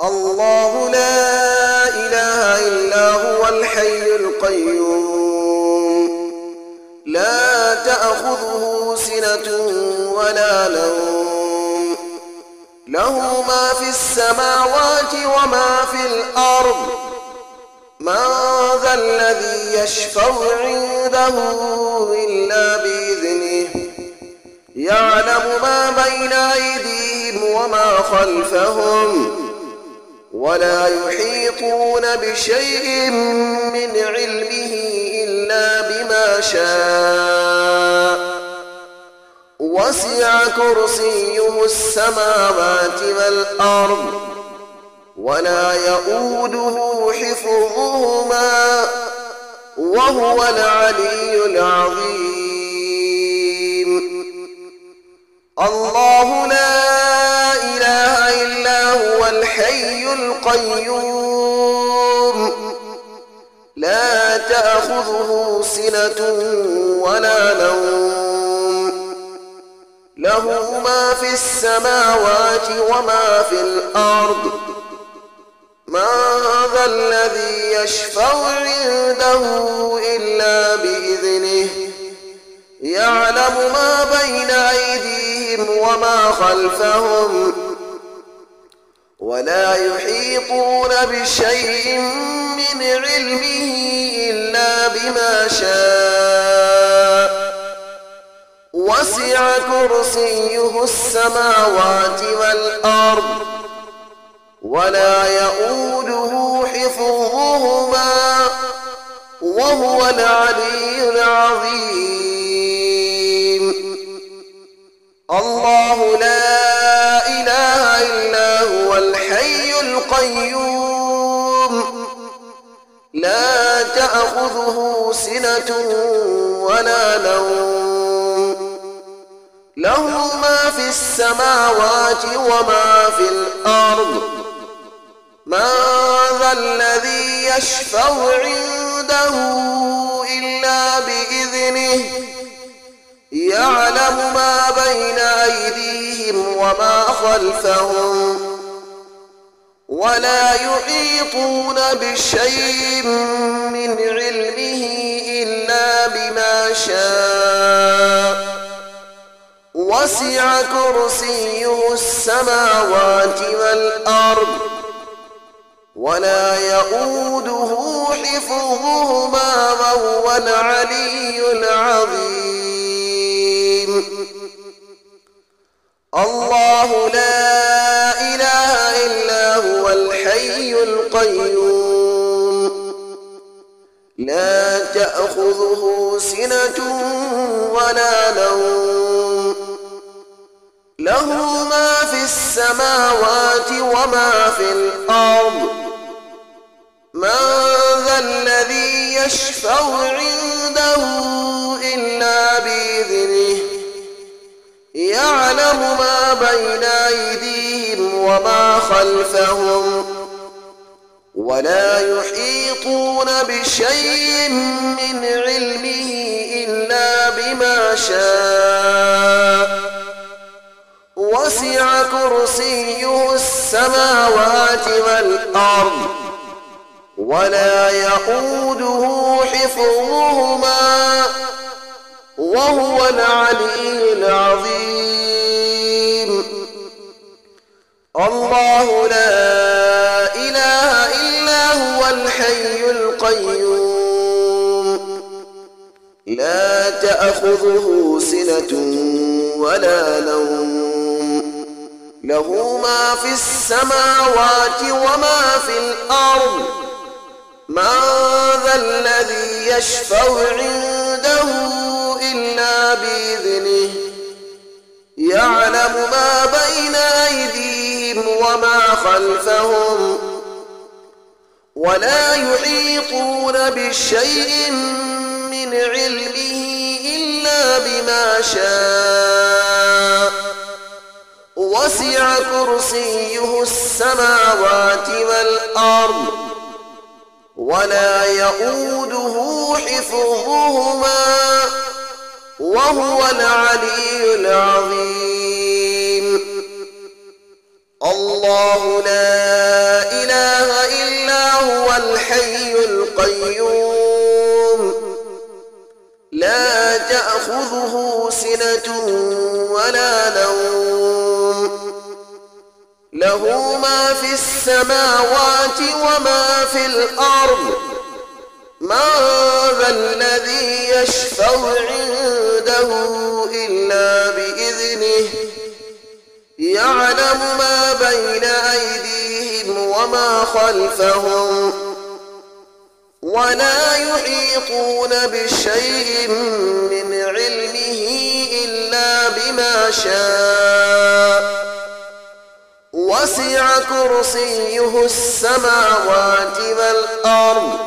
الله لا إله إلا هو الحي القيوم لا تأخذه سنة ولا نوم له ما في السماوات وما في الأرض من ذا الذي يشفع عنده إلا بإذنه يعلم ما بين أيديهم وما خلفهم ولا يحيطون بشيء من علمه إلا بما شاء وسع كرسيه السماوات والأرض ولا يؤوده حفظهما وهو العلي العظيم الله لا إله إلا هو الحي القيوم لا تأخذه سنة ولا نوم له ما في السماوات وما في الأرض من ذا الذي يشفع عنده إلا بإذنه يعلم ما بين أيديهم وما خلفهم ولا يحيطون بشيء من علمه إلا بما شاء وسع كرسيه السماوات والأرض ولا يؤوده حفظهما وهو العلي العظيم الله لا إله إلا هو الحي القيوم لا تأخذه سنة ولا نوم له ما في السماوات وما في الأرض من ذا الذي يشفع عنده إلا بإذنه يعلم ما بين أيديهم وما خلفهم ولا يحيطون بشيء من علمه إلا بما شاء وسع كرسيه السماوات والأرض ولا يؤوده حفظهما وهو العلي العظيم الله لا إله إلا هو الحي القيوم لا تأخذه سنة ولا نوم له ما في السماوات وما في الأرض من ذا الذي يشفع عنده إلا بإذنه يعلم ما بين أيديهم وما خلفهم ولا يحيطون بشيء من علمه إلا بما شاء وسع كرسيه السماوات والأرض ولا يؤوده حفظهما وهو العلي العظيم الله لا إله إلا هو الحي القيوم لا تأخذه سنة ولا نوم له ما في السماوات وما في الأرض من ذا الذي يشفع عنده إلا بإذنه يعلم ما بين أيديهم وما خلفهم ولا يحيطون بشيء من علمه إلا بما شاء وسع كرسيه السماوات والأرض ولا يؤوده حفظهما وهو العلي العظيم الله لا له ما في السماوات وما في الأرض من ذا الذي يشفع عنده إلا بإذنه يعلم ما بين أيديهم وما خلفهم ولا يحيطون بشيء من علمه إلا بما شاء وسع كرسيه السماوات والأرض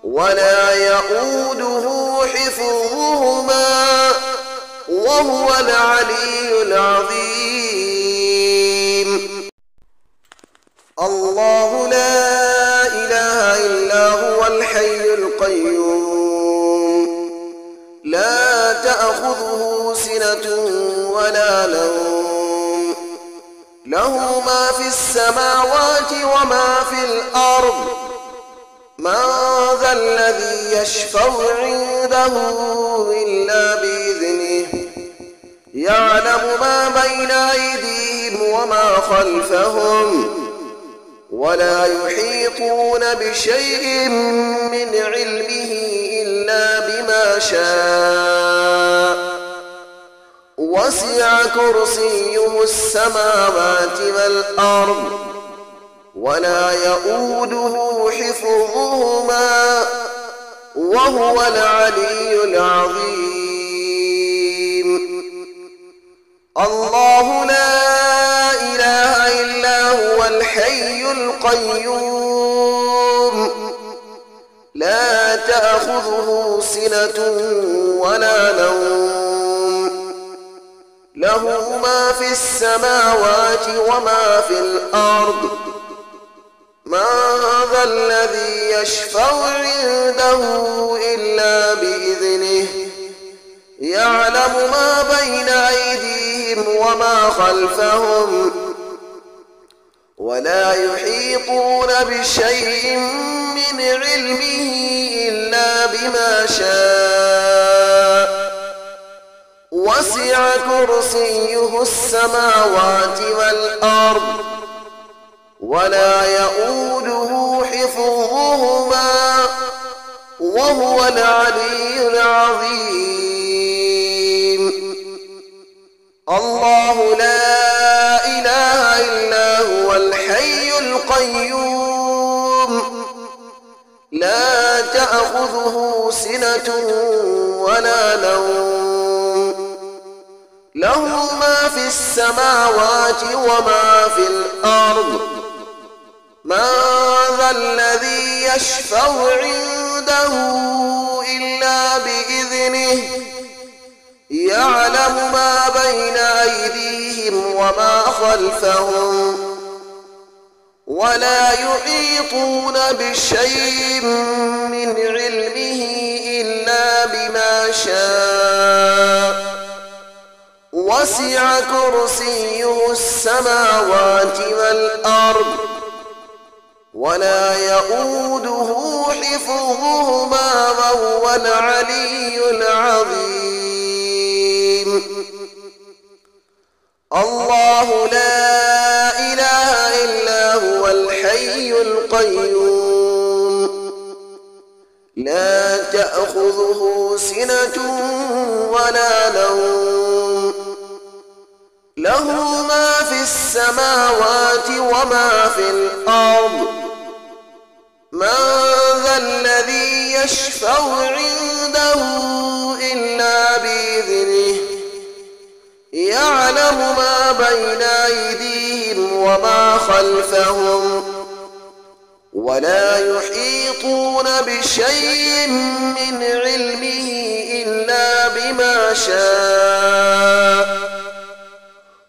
ولا يؤوده حفظهما وهو العلي العظيم. الله لا إله إلا هو الحي القيوم لا تأخذه سنة ولا نوم له ما في السماوات وما في الأرض من ذا الذي يشفع عنده إلا بإذنه يعلم ما بين أيديهم وما خلفهم ولا يحيطون بشيء من علمه إلا بما شاء وسع كرسيه السماوات والأرض ولا يؤوده حفظهما وهو العلي العظيم. الله لا إله إلا هو الحي القيوم لا تأخذه سنة ولا نوم له ما في السماوات وما في الأرض من ذا الذي يشفع عنده إلا بإذنه يعلم ما بين أيديهم وما خلفهم ولا يحيطون بشيء من علمه إلا بما شاء وسع كرسيه السماوات والأرض ولا يؤوده حفظهما وهو العلي العظيم. الله لا إله إلا هو الحي القيوم لا تأخذه سنة ولا نوم له ما في السماوات وما في الأرض من ذا الذي يشفع عنده إلا بإذنه يعلم ما بين أيديهم وما خلفهم ولا يحيطون بشيء من علمه إلا بما شاء وسع كرسيه السماوات والأرض ولا يؤوده حفظهما وهو العلي العظيم. الله لا إله إلا هو الحي القيوم لا تأخذه سنة ولا نوم له ما في السماوات وما في الأرض من ذا الذي يشفع عنده إلا بإذنه يعلم ما بين أيديهم وما خلفهم ولا يحيطون بشيء من علمه إلا بما شاء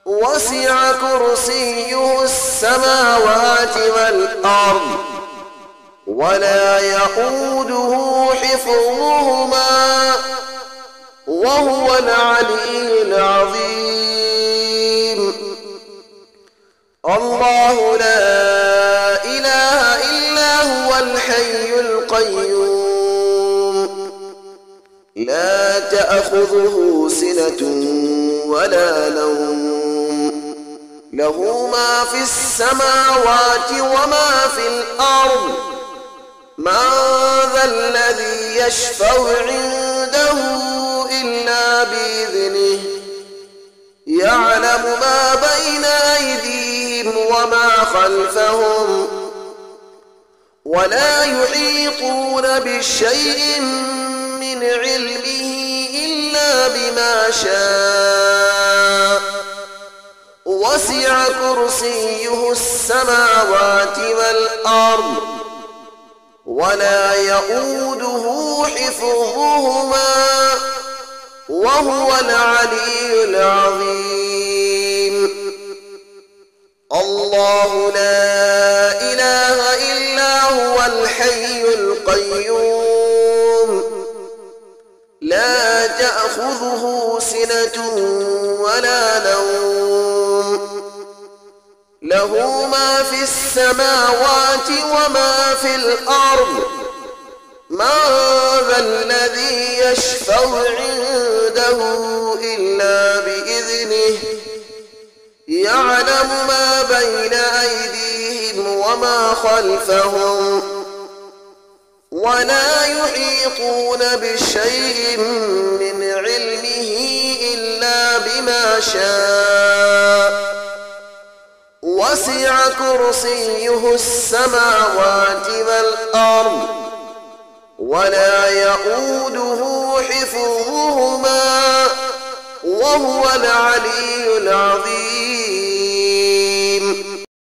وسع كرسيه السماوات والأرض ولا يؤوده حفظهما وهو العلي العظيم. الله لا إله إلا هو الحي القيوم لا تأخذه سنة ولا نوم له ما في السماوات وما في الأرض من ذا الذي يشفع عنده إلا بإذنه يعلم ما بين أيديهم وما خلفهم ولا يحيطون بشيء من علمه إلا بما شاء وسع كرسيه السماوات والأرض ولا يؤوده حفظهما وهو العلي العظيم الله لا إله إلا هو الحي القيوم لا تأخذه سنة ولا نوم له ما في السماوات وما في الأرض من ذا الذي يشفع عنده إلا بإذنه يعلم ما بين أيديهم وما خلفهم ولا يحيطون بشيء من علمه إلا بما شاء وسع كرسيه السماوات والأرض ولا يؤوده حفظهما وهو العلي العظيم